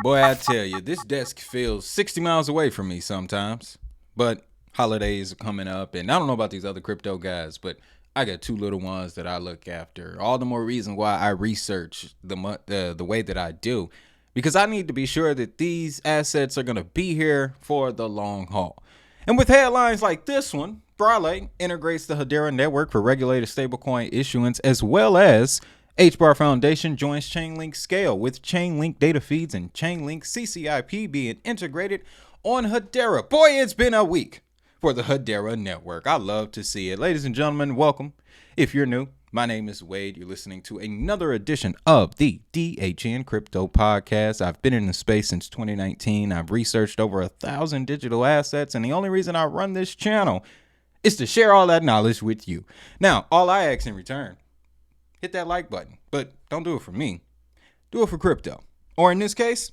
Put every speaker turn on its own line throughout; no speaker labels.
Boy, I tell you, this desk feels 60 miles away from me sometimes. But holidays are coming up, and I don't know about these other crypto guys, but I got two little ones that I look after. All the more reason why I research the way that I do, because I need to be sure that these assets are going to be here for the long haul. And with headlines like this one, HBAR integrates the HBAR network for regulated stablecoin issuance, as well as HBAR Foundation joins Chainlink Scale, with Chainlink data feeds and Chainlink CCIP being integrated on HBAR. Boy, it's been a week for the HBAR network. I love to see it. Ladies and gentlemen, welcome. If you're new, my name is Wade. You're listening to another edition of the DHN Crypto Podcast. I've been in the space since 2019. I've researched over 1,000 digital assets, and the only reason I run this channel is to share all that knowledge with you. Now, all I ask in return, hit that like button, but don't do it for me. Do it for crypto. Or in this case,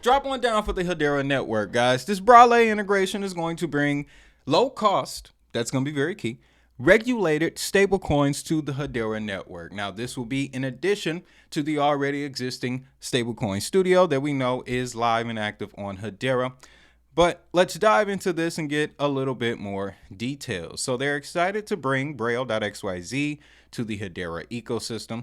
drop one down for the HBAR network, guys. This HBAR integration is going to bring low cost, that's going to be very key, regulated stablecoins to the HBAR network. Now, this will be in addition to the already existing stablecoin studio that we know is live and active on HBAR. But let's dive into this and get a little bit more details. So they're excited to bring Braille.xyz to the HBAR ecosystem.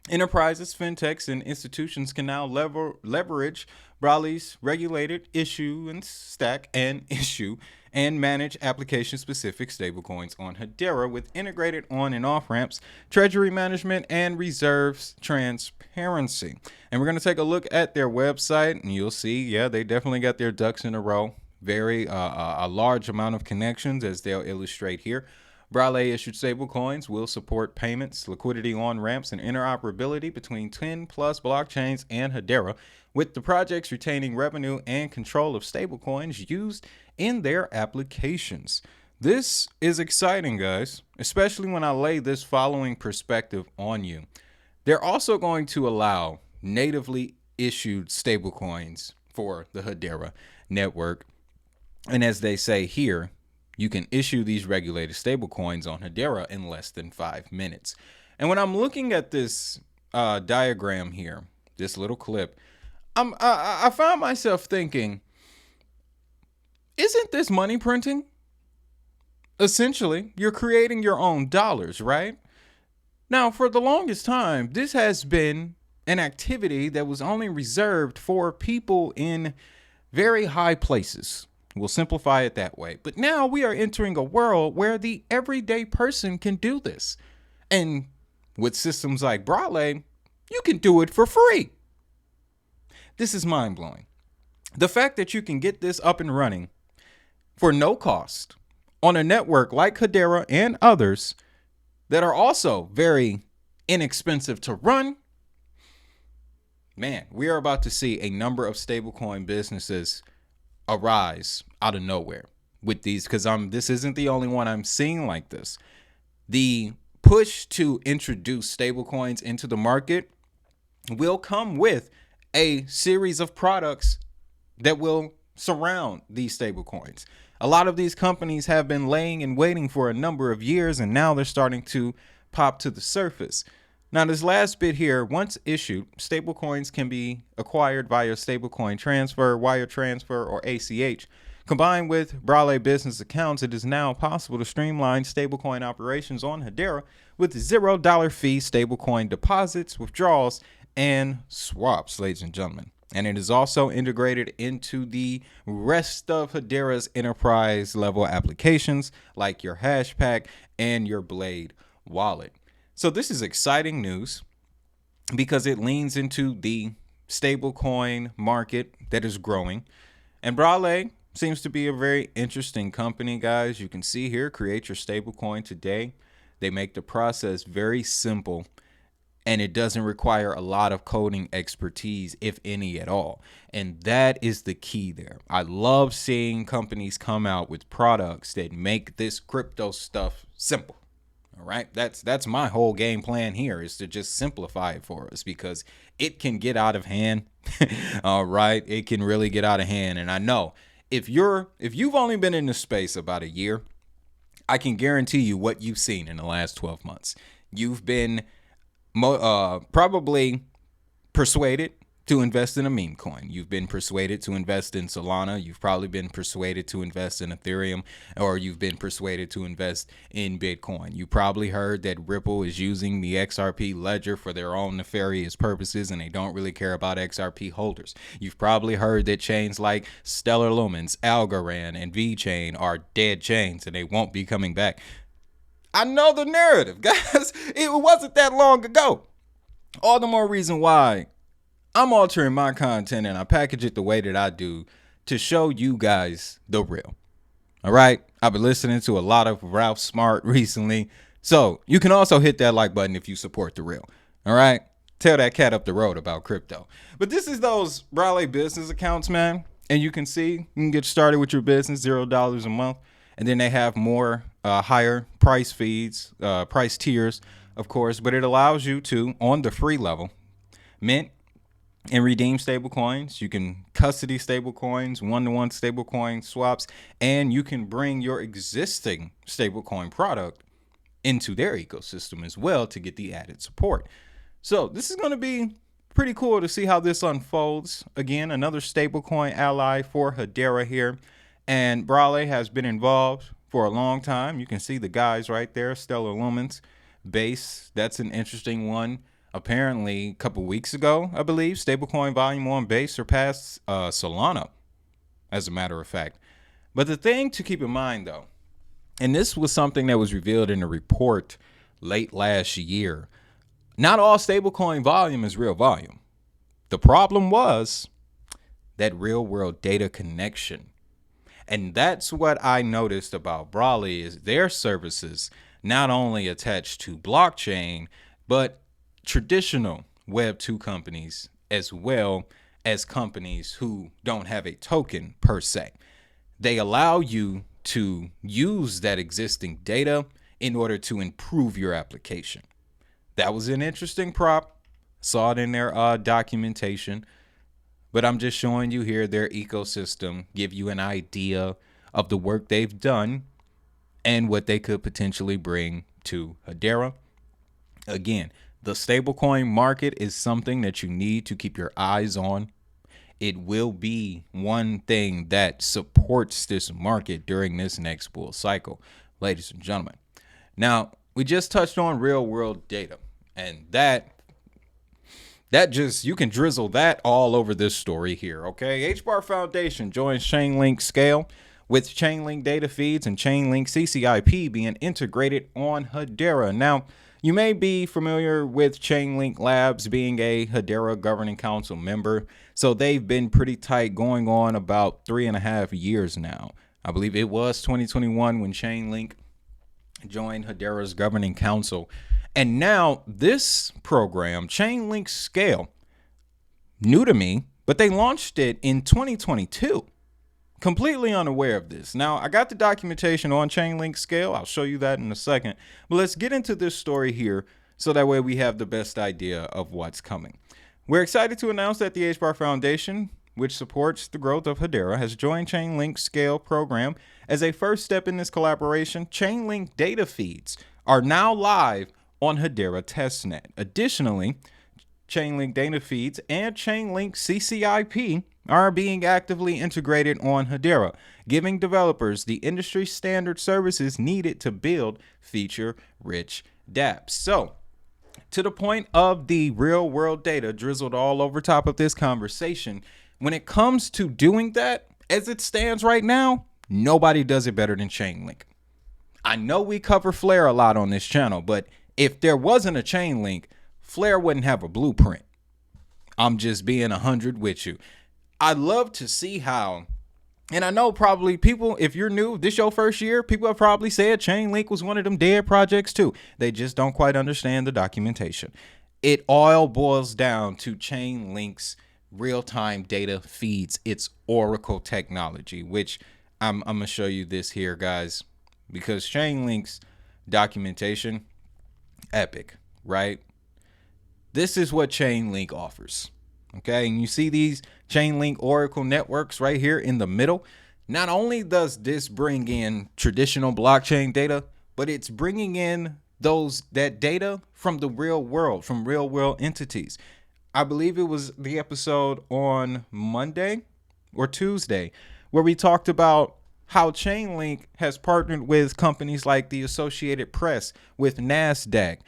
Enterprises, fintechs, and institutions can now leverage Braille's regulated issue and stack and issue and manage application-specific stablecoins on HBAR with integrated on and off ramps, treasury management, and reserves transparency. And we're going to take a look at their website, and you'll see, yeah, they definitely got their ducks in a row. Very a large amount of connections, as they'll illustrate here. Braille issued stablecoins will support payments, liquidity on ramps, and interoperability between 10 plus blockchains and HBAR, with the projects retaining revenue and control of stablecoins used in their applications. This is exciting, guys, especially when I lay this following perspective on you. They're also going to allow natively issued stablecoins for the HBAR network. And as they say here, you can issue these regulated stablecoins on HBAR in less than 5 minutes. And when I'm looking at this diagram here, this little clip, I found myself thinking, isn't this money printing? Essentially, you're creating your own dollars, right? Now, for the longest time, this has been an activity that was only reserved for people in very high places. We'll simplify it that way. But now we are entering a world where the everyday person can do this. And with systems like Braille, you can do it for free. This is mind-blowing. The fact that you can get this up and running for no cost on a network like HBAR and others that are also very inexpensive to run. Man, we are about to see a number of stablecoin businesses arise out of nowhere with these, because this isn't the only one I'm seeing like this. The push to introduce stablecoins into the market will come with a series of products that will surround these stablecoins. A lot of these companies have been laying and waiting for a number of years, and now they're starting to pop to the surface. Now, this last bit here, once issued, stablecoins can be acquired via stablecoin transfer, wire transfer, or ACH. Combined with Braille business accounts, it is now possible to streamline stablecoin operations on HBAR with $0 fee stablecoin deposits, withdrawals, and swaps, ladies and gentlemen. And it is also integrated into the rest of HBAR's enterprise level applications like your Hashpack and your Blade wallet. So this is exciting news because it leans into the stablecoin market that is growing. And Braille seems to be a very interesting company, guys. You can see here, create your stablecoin today. They make the process very simple, and it doesn't require a lot of coding expertise, if any at all. And that is the key there. I love seeing companies come out with products that make this crypto stuff simple. All right, that's my whole game plan here, is to just simplify it for us, because it can get out of hand. All right, it can really get out of hand. And I know if you've only been in the space about a year, I can guarantee you what you've seen in the last 12 months. You've been probably persuaded to invest in a meme coin. You've been persuaded to invest in Solana. You've probably been persuaded to invest in Ethereum, or you've been persuaded to invest in Bitcoin. You probably heard that Ripple is using the XRP ledger for their own nefarious purposes, and they don't really care about XRP holders. You've probably heard that chains like Stellar Lumens, Algorand, and VeChain are dead chains and they won't be coming back. I know the narrative, guys. It wasn't that long ago. All the more reason why I'm altering my content and I package it the way that I do to show you guys the real. All right. I've been listening to a lot of Ralph Smart recently. So you can also hit that like button if you support the real. All right. Tell that cat up the road about crypto. But this is those Raleigh business accounts, man. And you can see you can get started with your business, $0 a month. And then they have more higher price feeds, price tiers, of course. But it allows you to, on the free level, mint and redeem stablecoins. You can custody stablecoins, one-to-one stablecoin swaps, and you can bring your existing stablecoin product into their ecosystem as well to get the added support. So this is going to be pretty cool to see how this unfolds. Again, another stablecoin ally for Hedera here, and Brale has been involved for a long time. You can see the guys right there, Stellar Lumens, Base. That's an interesting one. Apparently, a couple weeks ago, I believe, stablecoin volume on Base surpassed Solana, as a matter of fact. But the thing to keep in mind, though, and this was something that was revealed in a report late last year, not all stablecoin volume is real volume. The problem was that real-world data connection. And that's what I noticed about Brale is their services not only attached to blockchain, but traditional Web 2 companies, as well as companies who don't have a token per se. They allow you to use that existing data in order to improve your application. That was an interesting prop. Saw it in their documentation, but I'm just showing you here their ecosystem, give you an idea of the work they've done and what they could potentially bring to Hedera. Again, the stablecoin market is something that you need to keep your eyes on. It will be one thing that supports this market during this next bull cycle, ladies and gentlemen. Now, we just touched on real world data, and that just, you can drizzle that all over this story here, okay? HBAR Foundation joins Chainlink Scale, with Chainlink data feeds and Chainlink CCIP being integrated on Hedera. Now, you may be familiar with Chainlink Labs being a Hedera Governing Council member. So they've been pretty tight going on about 3.5 years now. I believe it was 2021 when Chainlink joined Hedera's Governing Council. And now this program, Chainlink Scale, new to me, but they launched it in 2022. Completely unaware of this. Now, I got the documentation on Chainlink Scale. I'll show you that in a second. But let's get into this story here so that way we have the best idea of what's coming. We're excited to announce that the HBAR Foundation, which supports the growth of Hedera, has joined Chainlink Scale program. As a first step in this collaboration, Chainlink data feeds are now live on Hedera testnet. Additionally, Chainlink data feeds and Chainlink CCIP are being actively integrated on Hedera, giving developers the industry standard services needed to build feature-rich dApps. So, to the point of the real-world data drizzled all over top of this conversation, when it comes to doing that, as it stands right now, nobody does it better than Chainlink. I know we cover Flare a lot on this channel, but if there wasn't a Chainlink, Flare wouldn't have a blueprint. I'm just being 100 with you. I love to see how, and I know probably people, if you're new, this your first year, people have probably said Chainlink was one of them dead projects too. They just don't quite understand the documentation. It all boils down to Chainlink's real-time data feeds, its Oracle technology, which I'm going to show you this here, guys, because Chainlink's documentation, epic, right? This is what Chainlink offers. Okay, and you see these Chainlink Oracle networks right here in the middle. Not only does this bring in traditional blockchain data, but it's bringing in that data from the real world, from real world entities. I believe it was the episode on Monday or Tuesday where we talked about how Chainlink has partnered with companies like the Associated Press, with NASDAQ,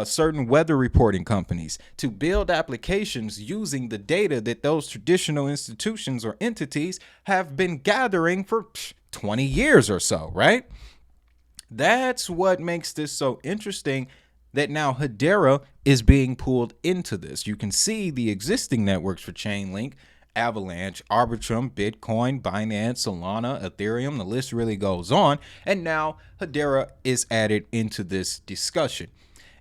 certain weather reporting companies to build applications using the data that those traditional institutions or entities have been gathering for 20 years or so, right? That's what makes this so interesting, that now Hedera is being pulled into this. You can see the existing networks for Chainlink, Avalanche, Arbitrum, Bitcoin, Binance, Solana, Ethereum. The list really goes on. And now Hedera is added into this discussion.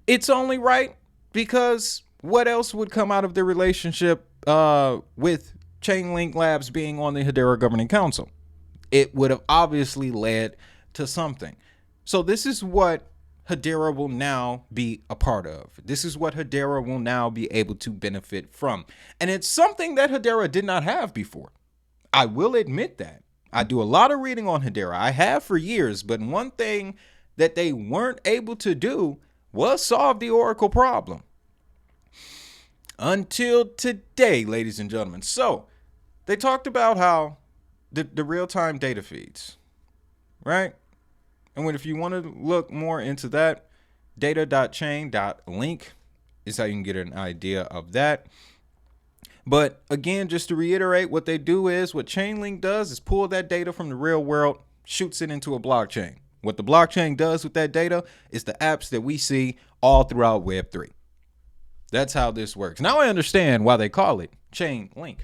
It's only right, because what else would come out of the relationship with Chainlink Labs being on the Hedera Governing Council? It would have obviously led to something. So this is what Hedera will now be a part of. This is what Hedera will now be able to benefit from. And it's something that Hedera did not have before. I will admit that. I do a lot of reading on Hedera. I have for years, but one thing that they weren't able to do was solve the Oracle problem. Until today, ladies and gentlemen. So they talked about how the real-time data feeds, right? And if you want to look more into that, data.chain.link is how you can get an idea of that. But again, just to reiterate, what they do is, what Chainlink does is pull that data from the real world, shoots it into a blockchain. What the blockchain does with that data is the apps that we see all throughout Web3. That's how this works. Now I understand why they call it Chainlink.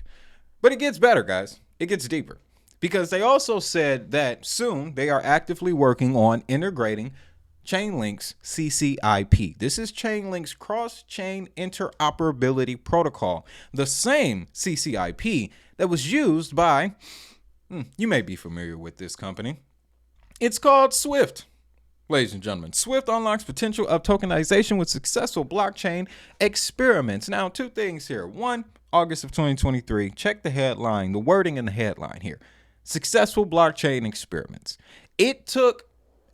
But it gets better, guys. It gets deeper. Because they also said that soon they are actively working on integrating Chainlink's CCIP. This is Chainlink's cross-chain interoperability protocol, the same CCIP that was used by, you may be familiar with this company. It's called Swift. Ladies and gentlemen, Swift unlocks potential of tokenization with successful blockchain experiments. Now, two things here. One, August of 2023. Check the headline, the wording in the headline here. Successful blockchain experiments. It took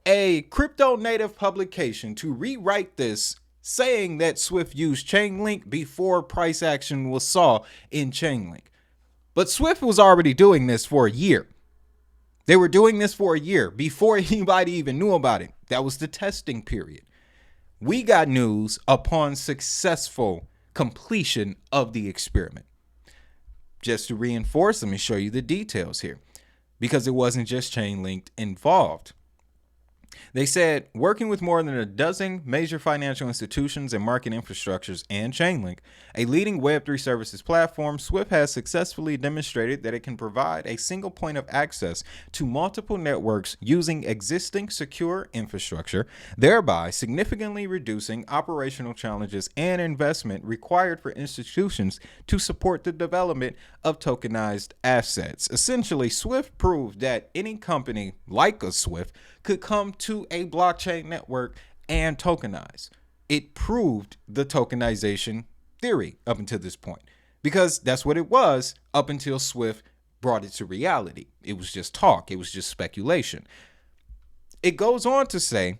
a crypto native publication to rewrite this, saying that Swift used Chainlink before price action was saw in Chainlink. But Swift was already doing this for a year. They were doing this for a year before anybody even knew about it. That was the testing period. We got news upon successful completion of the experiment. Just to reinforce, let me show you the details here, because it wasn't just Chainlink involved. They said, working with more than a dozen major financial institutions and market infrastructures and Chainlink, a leading Web3 services platform, Swift has successfully demonstrated that it can provide a single point of access to multiple networks using existing secure infrastructure, thereby significantly reducing operational challenges and investment required for institutions to support the development of tokenized assets. Essentially, Swift proved that any company like a Swift could come to a blockchain network and tokenize. It proved the tokenization theory up until this point, because that's what it was up until Swift brought it to reality. It was just talk. It was just speculation. It goes on to say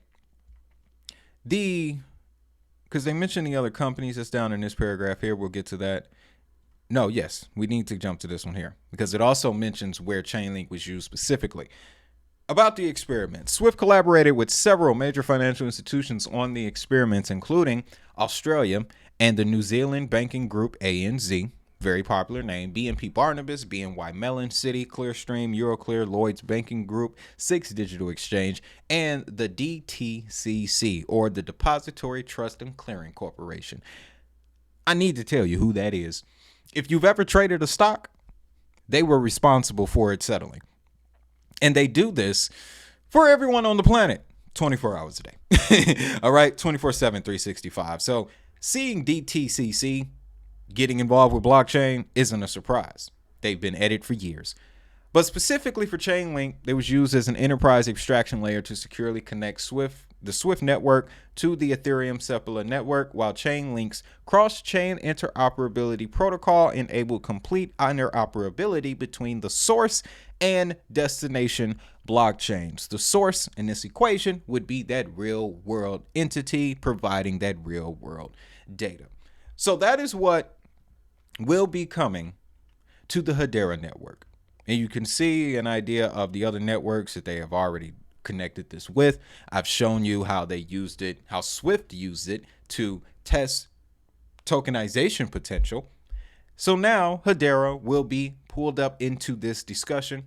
because they mentioned the other companies that's down in this paragraph here. We'll get to that. No, yes, we need to jump to this one here, because it also mentions where Chainlink was used specifically. About the experiment, Swift collaborated with several major financial institutions on the experiments, including Australia and the New Zealand banking group ANZ, very popular name, BNP Paribas, BNY Mellon, Citi, Clearstream, Euroclear, Lloyds Banking Group, Six Digital Exchange, and the DTCC, or the Depository Trust and Clearing Corporation. I need to tell you who that is. If you've ever traded a stock, they were responsible for it settling. And they do this for everyone on the planet 24 hours a day. All right, 24/7, 365. So seeing DTCC getting involved with blockchain isn't a surprise. They've been at it for years. But specifically for Chainlink, they was used as an enterprise abstraction layer to securely connect the Swift network to the Ethereum Sepulpa network, while Chainlink's cross-chain interoperability protocol enabled complete interoperability between the source and destination blockchains. The source in this equation would be that real-world entity providing that real-world data. So that is what will be coming to the HBAR network. And you can see an idea of the other networks that they have already connected this with. I've shown you how they used it, how Swift used it to test tokenization potential. So now HBAR will be pulled up into this discussion.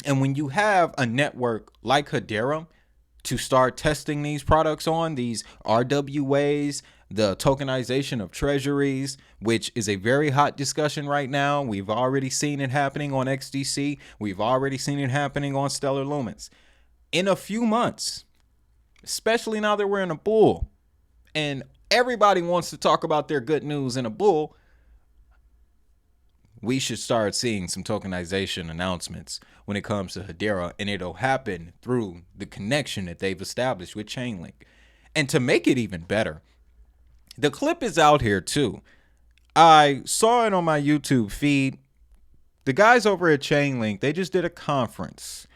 And when you have a network like HBAR to start testing these products on, these RWAs, the tokenization of treasuries, which is a very hot discussion right now. We've already seen it happening on XDC. We've already seen it happening on Stellar Lumens. In a few months, especially now that we're in a bull, and everybody wants to talk about their good news in a bull, we should start seeing some tokenization announcements when it comes to HBAR, and it'll happen through the connection that they've established with Chainlink. And to make it even better, the clip is out here too. I saw it on my YouTube feed. The guys over at Chainlink, they just did a conference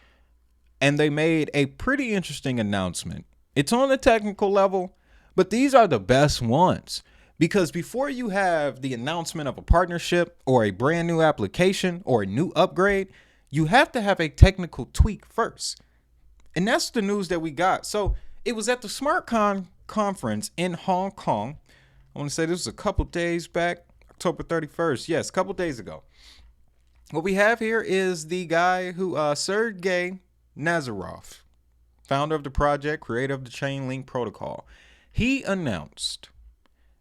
and they made a pretty interesting announcement. It's on the technical level, but these are the best ones. Because before you have the announcement of a partnership or a brand new application or a new upgrade, you have to have a technical tweak first. And that's the news that we got. So it was at the SmartCon conference in Hong Kong. I want to say this was a couple days back, October 31st. Yes, a couple days ago. What we have here is the guy who, Sergey Nazarov, founder of the project, creator of the Chainlink protocol. He announced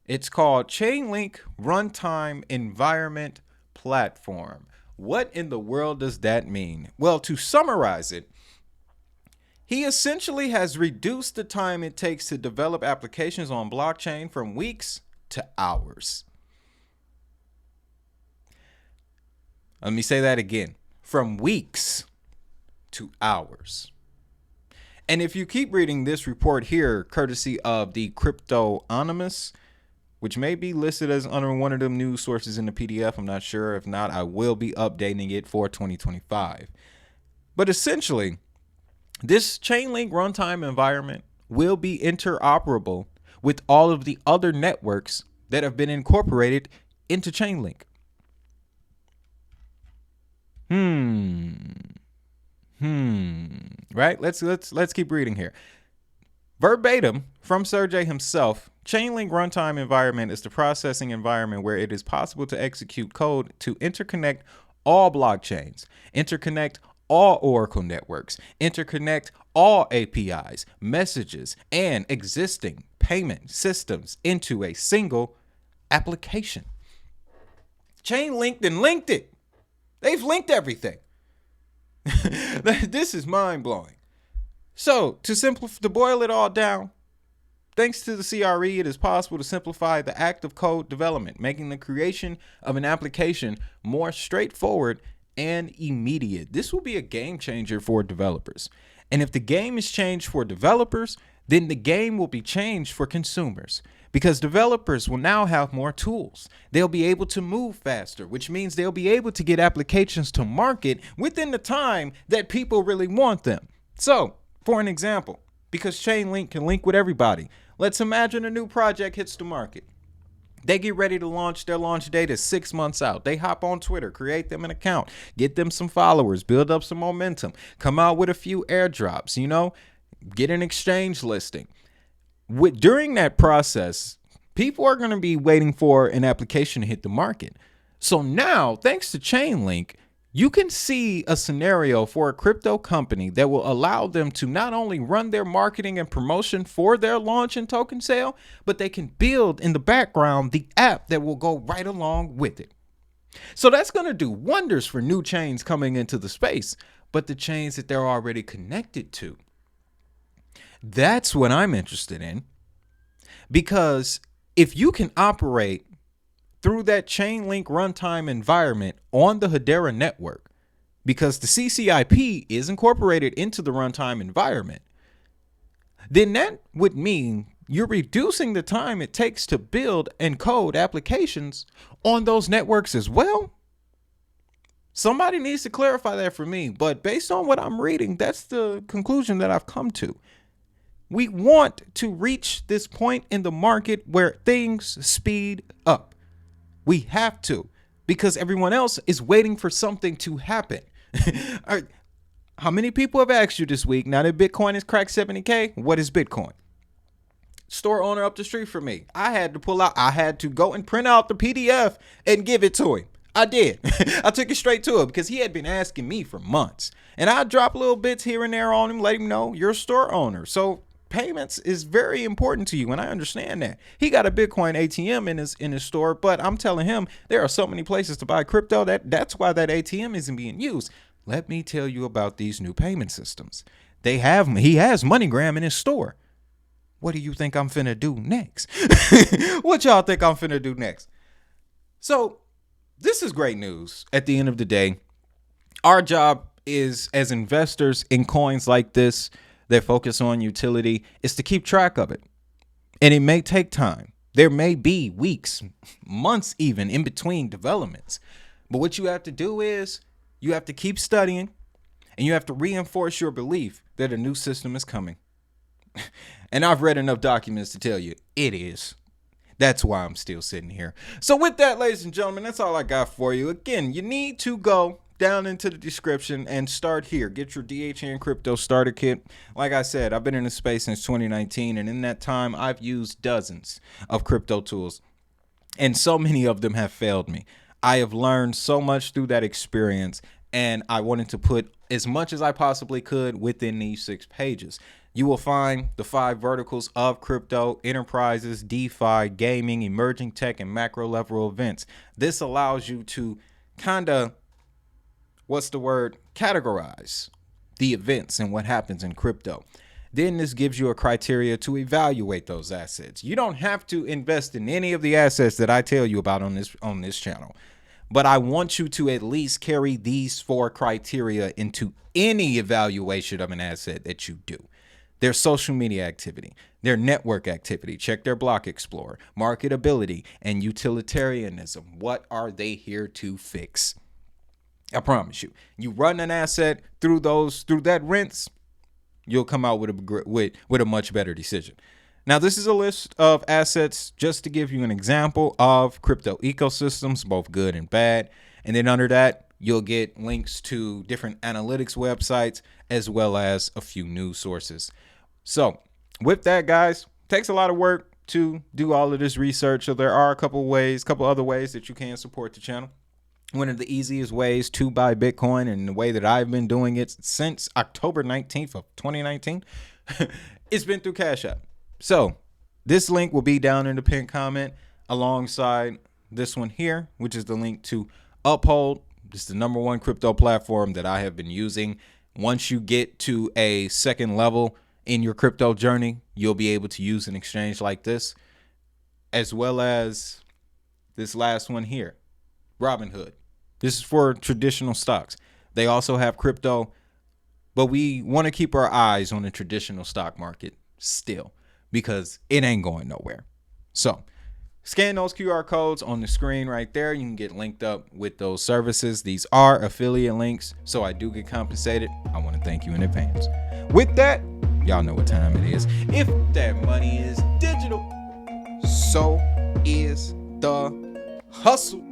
it's called Chainlink Runtime Environment Platform. What in the world does that mean? Well, to summarize it, he essentially has reduced the time it takes to develop applications on blockchain from weeks to hours. Let me say that again. From weeks to hours. And if you keep reading this report here, courtesy of the Crypto Anonymous, which may be listed as under one of them news sources in the PDF. I'm not sure. If not, I will be updating it for 2025. But essentially, this Chainlink runtime environment will be interoperable with all of the other networks that have been incorporated into Chainlink. Right? Let's keep reading here. Verbatim from Sergey himself, Chainlink runtime environment is the processing environment where it is possible to execute code to interconnect all blockchains, interconnect all Oracle networks, interconnect all APIs, messages, and existing payment systems into a single application. Chainlink then linked it. They've linked everything. This is mind-blowing. So, to boil it all down, thanks to the CRE, it is possible to simplify the act of code development, making the creation of an application more straightforward and immediate. This will be a game changer for developers. And if the game is changed for developers, then the game will be changed for consumers, because developers will now have more tools. They'll be able to move faster, which means they'll be able to get applications to market within the time that people really want them. So, for an example, because Chainlink can link with everybody, let's imagine a new project hits the market. They get ready to launch. Their launch date is 6 months out. They hop on Twitter, create them an account, get them some followers, build up some momentum, come out with a few airdrops, get an exchange listing. During that process, people are going to be waiting for an application to hit the market. So now, thanks to Chainlink, you can see a scenario for a crypto company that will allow them to not only run their marketing and promotion for their launch and token sale, but they can build in the background the app that will go right along with it. So that's going to do wonders for new chains coming into the space, but the chains that they're already connected to. That's what I'm interested in, because if you can operate through that Chainlink runtime environment on the HBAR network, because the CCIP is incorporated into the runtime environment, then that would mean you're reducing the time it takes to build and code applications on those networks as well. Somebody needs to clarify that for me, but based on what I'm reading, that's the conclusion that I've come to. We want to reach this point in the market where things speed up. We have to, because everyone else is waiting for something to happen. All right. How many people have asked you this week, now that Bitcoin has cracked 70K, what is Bitcoin? Store owner up the street from me, I had to go and print out the PDF and give it to him. I did. I took it straight to him because he had been asking me for months. And I drop little bits here and there on him, let him know you're a store owner. So payments is very important to you, and I understand that. He got a Bitcoin ATM in his store, but I'm telling him there are so many places to buy crypto that's why that ATM isn't being used. Let me tell you about these new payment systems. He has MoneyGram in his store. What do you think I'm finna do next? What y'all think I'm finna do next? So this is great news. At the end of the day, our job is, as investors in coins like this that focus on utility, is to keep track of it. And it may take time. There may be weeks, months even, in between developments. But what you have to do is you have to keep studying, and you have to reinforce your belief that a new system is coming. And I've read enough documents to tell you it is. That's why I'm still sitting here. So with that, ladies and gentlemen, that's all I got for you. Again, you need to go down into the description and start here. Get your DHN Crypto Starter Kit. Like I said, I've been in this space since 2019, and in that time, I've used dozens of crypto tools, and so many of them have failed me. I have learned so much through that experience, and I wanted to put as much as I possibly could within these 6 pages. You will find the 5 verticals of crypto: enterprises, DeFi, gaming, emerging tech, and macro level events. This allows you to kind of, categorize the events and what happens in crypto. Then this gives you a criteria to evaluate those assets. You don't have to invest in any of the assets that I tell you about on this channel, but I want you to at least carry these 4 criteria into any evaluation of an asset that you do. Their social media activity, their network activity, check their block explorer, marketability, and utilitarianism. What are they here to fix? I promise you, you run an asset through that rinse, you'll come out with a much better decision. Now, this is a list of assets just to give you an example of crypto ecosystems, both good and bad. And then under that, you'll get links to different analytics websites as well as a few news sources. So with that, guys, takes a lot of work to do all of this research. So there are a couple other ways that you can support the channel. One of the easiest ways to buy Bitcoin, and the way that I've been doing it since October 19th of 2019, it's been through Cash App. So this link will be down in the pinned comment alongside this one here, which is the link to Uphold. This is the #1 crypto platform that I have been using. Once you get to a second level in your crypto journey, you'll be able to use an exchange like this, as well as this last one here, Robinhood. This is for traditional stocks. They also have crypto, but we want to keep our eyes on the traditional stock market still, because it ain't going nowhere. So scan those QR codes on the screen right there. You can get linked up with those services. These are affiliate links, so I do get compensated. I want to thank you in advance. With that, y'all know what time it is. If that money is digital, so is the hustle.